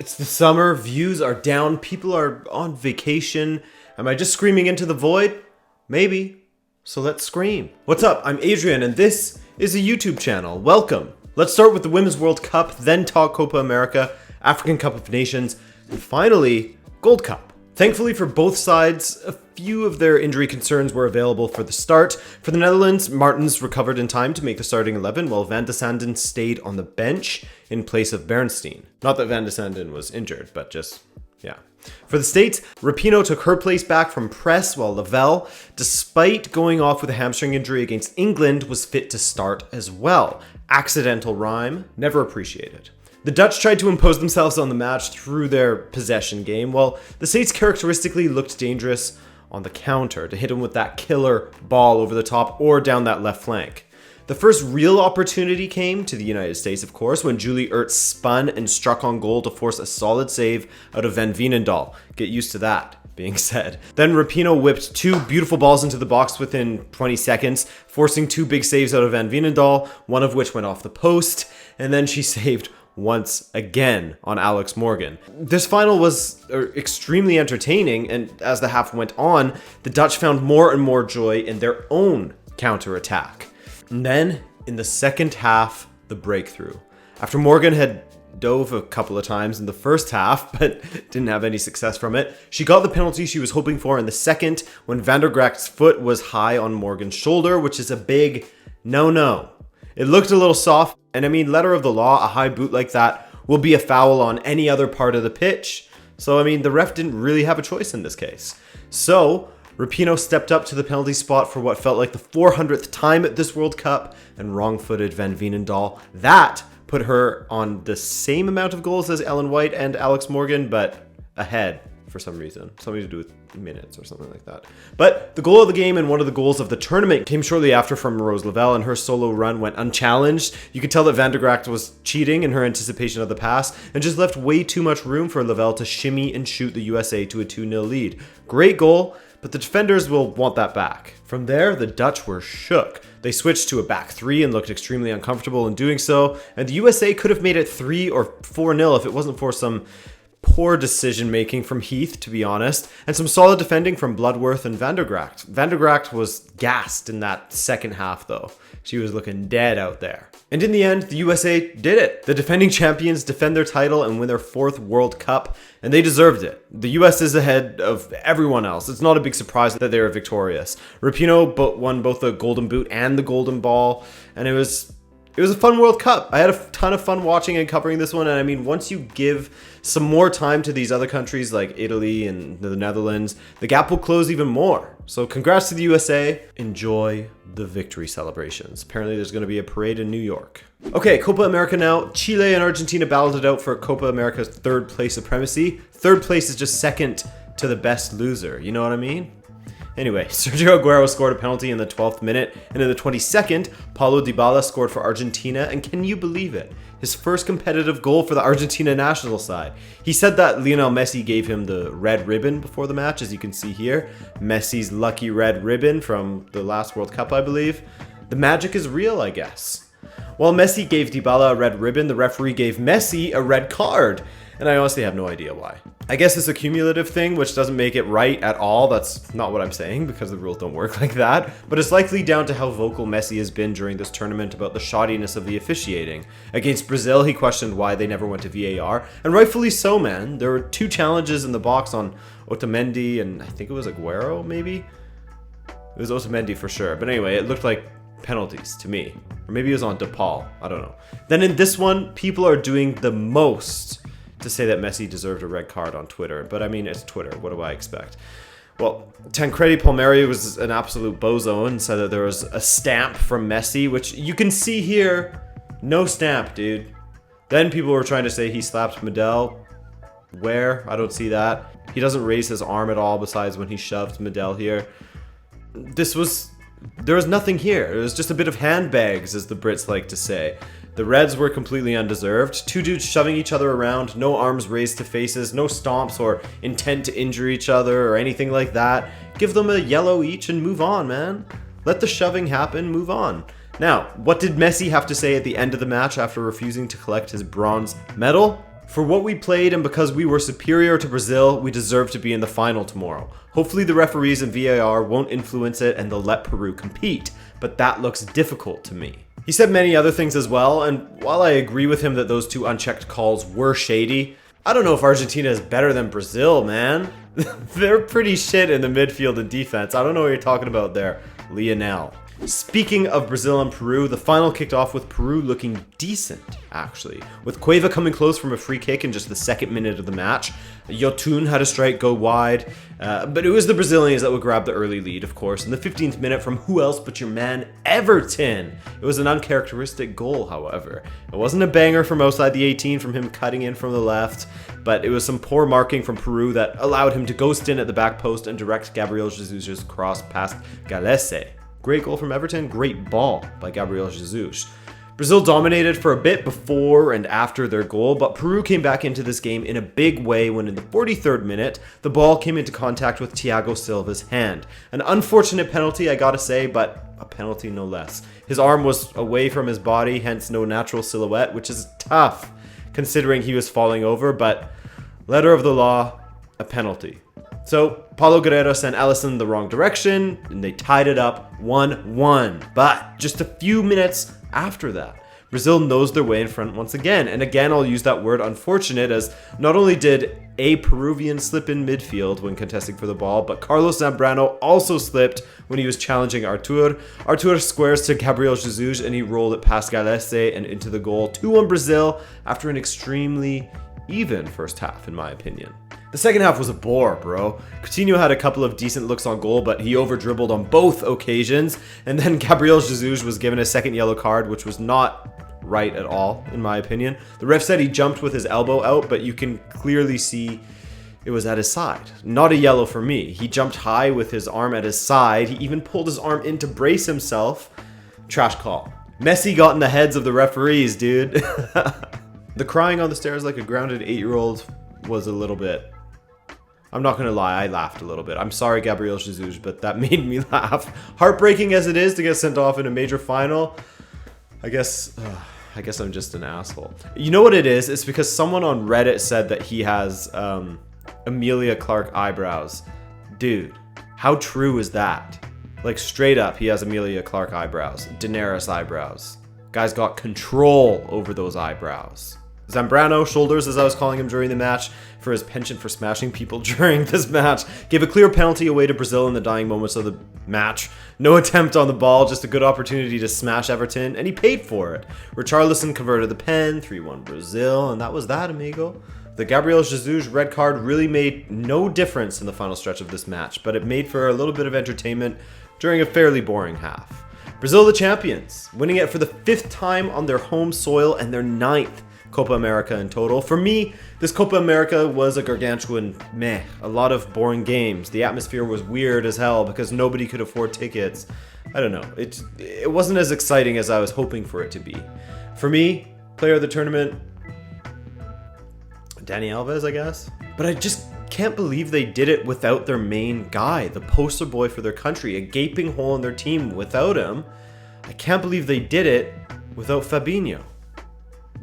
It's the summer, views are down, people are on vacation. Am I just screaming into the void? Maybe. So let's scream. What's up? I'm Adrian and this is a YouTube channel. Welcome. Let's start with the Women's World Cup, then talk Copa America, African Cup of Nations, and finally, Gold Cup. Thankfully for both sides, a few of their injury concerns were available for the start. For the Netherlands, Martens recovered in time to make the starting 11, while Van de Sanden stayed on the bench in place of Bernstein. Not that Van de Sanden was injured, but just, yeah. For the States, Rapinoe took her place back from press, while Lavelle, despite going off with a hamstring injury against England, was fit to start as well. Accidental rhyme, never appreciated. The Dutch tried to impose themselves on the match through their possession game, while the States characteristically looked dangerous on the counter to hit them with that killer ball over the top or down that left flank. The first real opportunity came to the United States, of course, when Julie Ertz spun and struck on goal to force a solid save out of Van Veenendaal. Get used to that being said. Then Rapinoe whipped two beautiful balls into the box within 20 seconds, forcing two big saves out of Van Veenendaal, one of which went off the post, and then she saved once again on Alex Morgan. This final was extremely entertaining, and as the half went on, the Dutch found more and more joy in their own counter-attack. And then, in the second half, the breakthrough. After Morgan had dove a couple of times in the first half, but didn't have any success from it, she got the penalty she was hoping for in the second when Van der Gracht's foot was high on Morgan's shoulder, which is a big no-no. It looked a little soft, and I mean, letter of the law, a high boot like that will be a foul on any other part of the pitch. So, I mean, the ref didn't really have a choice in this case. So, Rapinoe stepped up to the penalty spot for what felt like the 400th time at this World Cup and wrong-footed Van Veenendaal. That put her on the same amount of goals as Ellen White and Alex Morgan, but ahead for some reason. Something to do with minutes or something like that. But the goal of the game and one of the goals of the tournament came shortly after from Rose Lavelle, and her solo run went unchallenged. You could tell that Van der Gracht was cheating in her anticipation of the pass and just left way too much room for Lavelle to shimmy and shoot the USA to a 2-0 lead. Great goal, but the defenders will want that back. From there, the Dutch were shook. They switched to a back three and looked extremely uncomfortable in doing so, and the USA could have made it 3 or 4-0 if it wasn't for some poor decision-making from Heath, to be honest, and some solid defending from Bloodworth and Van der Gracht. Van der Gracht was gassed in that second half, though. She was looking dead out there. And in the end, the USA did it. The defending champions defend their title and win their 4th World Cup, and they deserved it. The US is ahead of everyone else. It's not a big surprise that they were victorious. Rapinoe won both the Golden Boot and the Golden Ball, and it was a fun World Cup. I had a ton of fun watching and covering this one, and I mean, once you give some more time to these other countries like Italy and the Netherlands, the gap will close even more. So congrats to the USA. Enjoy the victory celebrations. Apparently there's going to be a parade in New York. Okay, Copa America now. Chile and Argentina battled it out for Copa America's 3rd place supremacy. 3rd place is just second to the best loser. You know what I mean? Anyway, Sergio Aguero scored a penalty in the 12th minute, and in the 22nd, Paulo Dybala scored for Argentina, and can you believe it? His first competitive goal for the Argentina national side. He said that Lionel Messi gave him the red ribbon before the match, as you can see here. Messi's lucky red ribbon from the last World Cup, I believe. The magic is real, I guess. While Messi gave Dybala a red ribbon, the referee gave Messi a red card, and I honestly have no idea why. I guess it's a cumulative thing, which doesn't make it right at all. That's not what I'm saying, because the rules don't work like that. But it's likely down to how vocal Messi has been during this tournament about the shoddiness of the officiating. Against Brazil, he questioned why they never went to VAR, and rightfully so, man. There were 2 challenges in the box on Otamendi, and I think it was Aguero, maybe? It was Otamendi for sure. But anyway, it looked like penalties to me. Or maybe it was on DePaul. I don't know. Then in this one, people are doing the most to say that Messi deserved a red card on Twitter. But I mean, it's Twitter. What do I expect? Well, Tancredi Palmieri was an absolute bozo and said that there was a stamp from Messi, which you can see here. No stamp, dude. Then people were trying to say he slapped Medel. Where? I don't see that. He doesn't raise his arm at all besides when he shoved Medel here. There was nothing here. It was just a bit of handbags, as the Brits like to say. The Reds were completely undeserved. 2 dudes shoving each other around, no arms raised to faces, no stomps or intent to injure each other or anything like that. Give them a yellow each and move on, man. Let the shoving happen, move on. Now, what did Messi have to say at the end of the match after refusing to collect his bronze medal? For what we played and because we were superior to Brazil, we deserve to be in the final tomorrow. Hopefully the referees and VAR won't influence it and they'll let Peru compete, but that looks difficult to me. He said many other things as well, and while I agree with him that those 2 unchecked calls were shady, I don't know if Argentina is better than Brazil, man. They're pretty shit in the midfield and defense. I don't know what you're talking about there, Lionel. Speaking of Brazil and Peru, the final kicked off with Peru looking decent, actually, with Cueva coming close from a free kick in just the 2nd minute of the match. Yotun had a strike go wide, but it was the Brazilians that would grab the early lead, of course, in the 15th minute from who else but your man, Everton. It was an uncharacteristic goal, however. It wasn't a banger from outside the 18 from him cutting in from the left, but it was some poor marking from Peru that allowed him to ghost in at the back post and direct Gabriel Jesus' cross past Galese. Great goal from Everton, great ball by Gabriel Jesus. Brazil dominated for a bit before and after their goal, but Peru came back into this game in a big way when in the 43rd minute, the ball came into contact with Thiago Silva's hand. An unfortunate penalty, I gotta say, but a penalty no less. His arm was away from his body, hence no natural silhouette, which is tough considering he was falling over, but letter of the law, a penalty. So, Paulo Guerrero sent Alisson the wrong direction, and they tied it up 1-1. But just a few minutes after that, Brazil nosed their way in front once again. And again, I'll use that word unfortunate, as not only did a Peruvian slip in midfield when contesting for the ball, but Carlos Zambrano also slipped when he was challenging Artur. Artur squares to Gabriel Jesus, and he rolled it past Galese and into the goal. 2-1 Brazil after an extremely even first half, in my opinion. The second half was a bore, bro. Coutinho had a couple of decent looks on goal, but he over-dribbled on both occasions. And then Gabriel Jesus was given a second yellow card, which was not right at all, in my opinion. The ref said he jumped with his elbow out, but you can clearly see it was at his side. Not a yellow for me. He jumped high with his arm at his side. He even pulled his arm in to brace himself. Trash call. Messi got in the heads of the referees, dude. The crying on the stairs like a grounded 8-year-old was a little bit... I'm not gonna lie, I laughed a little bit. I'm sorry, Gabriel Jesus, but that made me laugh. Heartbreaking as it is to get sent off in a major final, I guess I'm just an asshole. You know what it is? It's because someone on Reddit said that he has Emilia Clarke eyebrows. Dude, how true is that? Like, straight up, he has Emilia Clarke eyebrows. Daenerys eyebrows. Guy's got control over those eyebrows. Zambrano, shoulders as I was calling him during the match, for his penchant for smashing people during this match, gave a clear penalty away to Brazil in the dying moments of the match. No attempt on the ball, just a good opportunity to smash Everton, and he paid for it. Richarlison converted the pen, 3-1 Brazil, and that was that, amigo. The Gabriel Jesus red card really made no difference in the final stretch of this match, but it made for a little bit of entertainment during a fairly boring half. Brazil the champions, winning it for the 5th time on their home soil and their 9th Copa America in total. For me, this Copa America was a gargantuan meh. A lot of boring games. The atmosphere was weird as hell because nobody could afford tickets. I don't know. It wasn't as exciting as I was hoping for it to be. For me, player of the tournament, Dani Alves, I guess. But I just can't believe they did it without their main guy, the poster boy for their country, a gaping hole in their team without him. I can't believe they did it without Fabinho.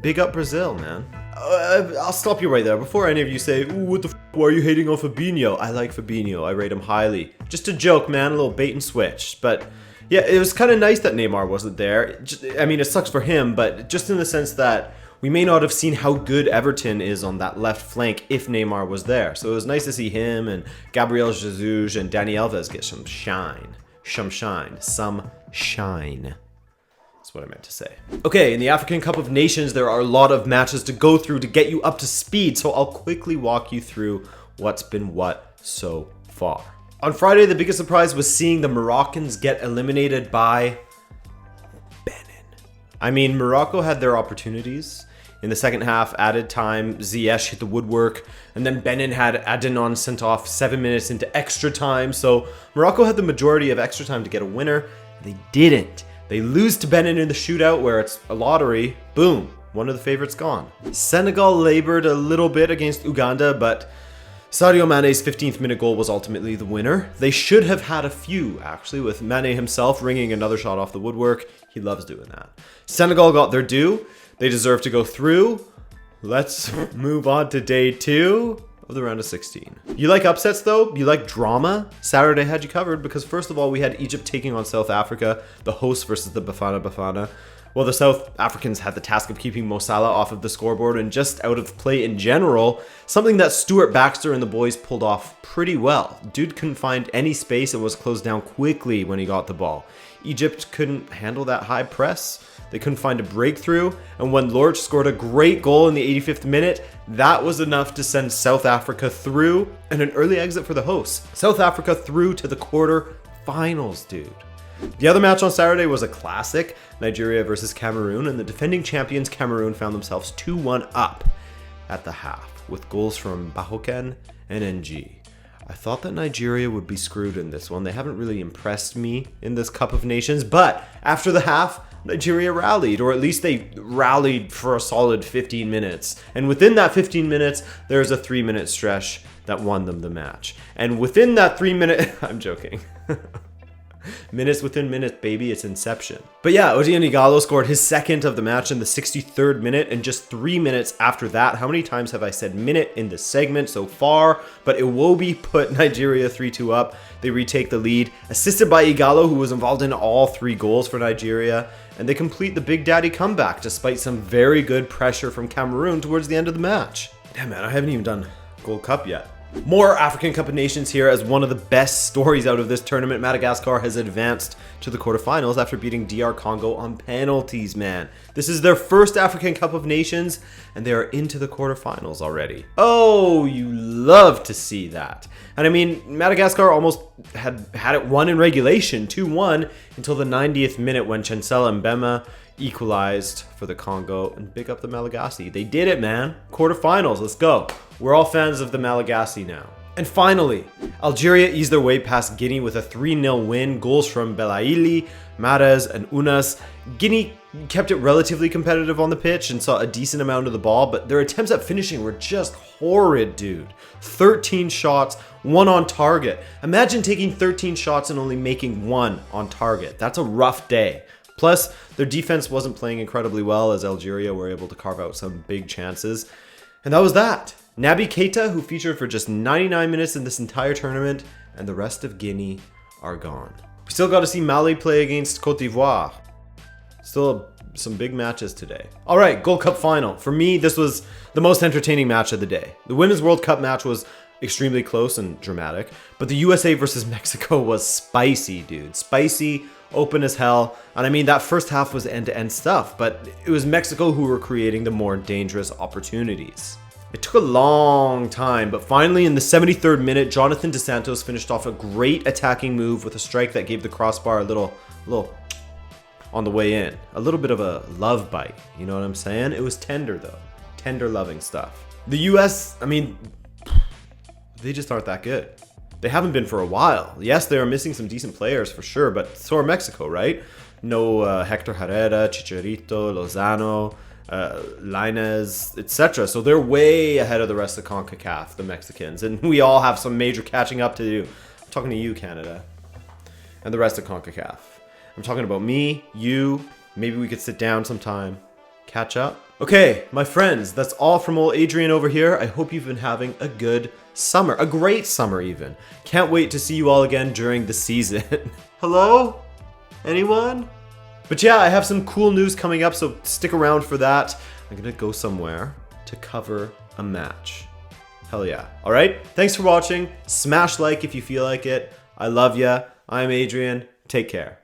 Big up Brazil, man. I'll stop you right there. Before any of you say, ooh, what the f***, why are you hating on Fabinho? I like Fabinho. I rate him highly. Just a joke, man. A little bait and switch. But yeah, it was kind of nice that Neymar wasn't there. I mean, it sucks for him, but just in the sense that we may not have seen how good Everton is on that left flank if Neymar was there. So it was nice to see him and Gabriel Jesus and Dani Alves get some shine. Some shine. That's what I meant to say. Okay, in the African Cup of Nations, there are a lot of matches to go through to get you up to speed, so I'll quickly walk you through what's been what so far. On Friday, the biggest surprise was seeing the Moroccans get eliminated by Benin. I mean, Morocco had their opportunities. In the second half, added time, Ziyech hit the woodwork, and then Benin had Adnan sent off 7 minutes into extra time, so Morocco had the majority of extra time to get a winner. They didn't. They lose to Benin in the shootout where it's a lottery. Boom, one of the favorites gone. Senegal labored a little bit against Uganda, but Sadio Mane's 15th minute goal was ultimately the winner. They should have had a few, actually, with Mane himself ringing another shot off the woodwork. He loves doing that. Senegal got their due. They deserve to go through. let's move on to day 2 of the round of 16. You like upsets though? You like drama? Saturday had you covered because first of all, we had Egypt taking on South Africa, the hosts versus the Bafana Bafana. Well, the South Africans had the task of keeping Mo Salah off of the scoreboard and just out of play in general, something that Stuart Baxter and the boys pulled off pretty well. Dude couldn't find any space and was closed down quickly when he got the ball. Egypt couldn't handle that high press. They couldn't find a breakthrough, and when Lorch scored a great goal in the 85th minute, that was enough to send South Africa through and an early exit for the hosts. South Africa through to the quarter-finals, dude. The other match on Saturday was a classic, Nigeria versus Cameroon, and the defending champions Cameroon found themselves 2-1 up at the half, with goals from Bahoken and NG. I thought that Nigeria would be screwed in this one. They haven't really impressed me in this Cup of Nations, but after the half, Nigeria rallied, or at least they rallied for a solid 15 minutes. And within that 15 minutes, there's a 3-minute stretch that won them the match. And within that 3-minute, I'm joking. Minutes within minutes, baby, it's inception. But yeah, Odion Ighalo scored his second of the match in the 63rd minute, and just 3 minutes after that. How many times have I said minute in this segment so far? But Iwobi put Nigeria 3-2 up. They retake the lead, assisted by Ighalo, who was involved in all 3 goals for Nigeria, and they complete the Big Daddy comeback despite some very good pressure from Cameroon towards the end of the match. Damn man, I haven't even done Gold Cup yet. More African Cup of Nations here as one of the best stories out of this tournament. Madagascar has advanced to the quarterfinals after beating DR Congo on penalties, man. This is their first African Cup of Nations and they are into the quarterfinals already. Oh, you love to see that. And I mean, Madagascar almost had it won in regulation, 2-1, until the 90th minute when Chancellor Mbema equalized for the Congo, and big up the Malagasy. They did it, man. Quarterfinals, let's go. We're all fans of the Malagasy now. And finally, Algeria eased their way past Guinea with a 3-0 win. Goals from Belaili, Mahrez, and Unas. Guinea kept it relatively competitive on the pitch and saw a decent amount of the ball, but their attempts at finishing were just horrid, dude. 13 shots, 1 on target. Imagine taking 13 shots and only making 1 on target. That's a rough day. Plus, their defense wasn't playing incredibly well as Algeria were able to carve out some big chances. And that was that. Naby Keita, who featured for just 99 minutes in this entire tournament, and the rest of Guinea are gone. We still got to see Mali play against Cote d'Ivoire. Still some big matches today. All right, Gold Cup final. For me, this was the most entertaining match of the day. The Women's World Cup match was extremely close and dramatic, but the USA versus Mexico was spicy, dude. Spicy, open as hell. And I mean, that first half was end-to-end stuff, but it was Mexico who were creating the more dangerous opportunities. It took a long time, but finally in the 73rd minute, Jonathan Dos Santos finished off a great attacking move with a strike that gave the crossbar a little on the way in. A little bit of a love bite, you know what I'm saying? It was tender though. Tender loving stuff. The US, I mean, they just aren't that good. They haven't been for a while. Yes, they are missing some decent players for sure, but so are Mexico, right? No Hector Herrera, Chicharito, Lozano, Lainez, etc. So they're way ahead of the rest of CONCACAF, the Mexicans, and we all have some major catching up to do. I'm talking to you, Canada, and the rest of CONCACAF. I'm talking about me, you, maybe we could sit down sometime, catch up. Okay, my friends, that's all from old Adrian over here. I hope you've been having a good summer, a great summer even. Can't wait to see you all again during the season. Hello? Anyone? But yeah, I have some cool news coming up, so stick around for that. I'm gonna go somewhere to cover a match. Hell yeah. All right, thanks for watching. Smash like if you feel like it. I love ya. I'm Adrian. Take care.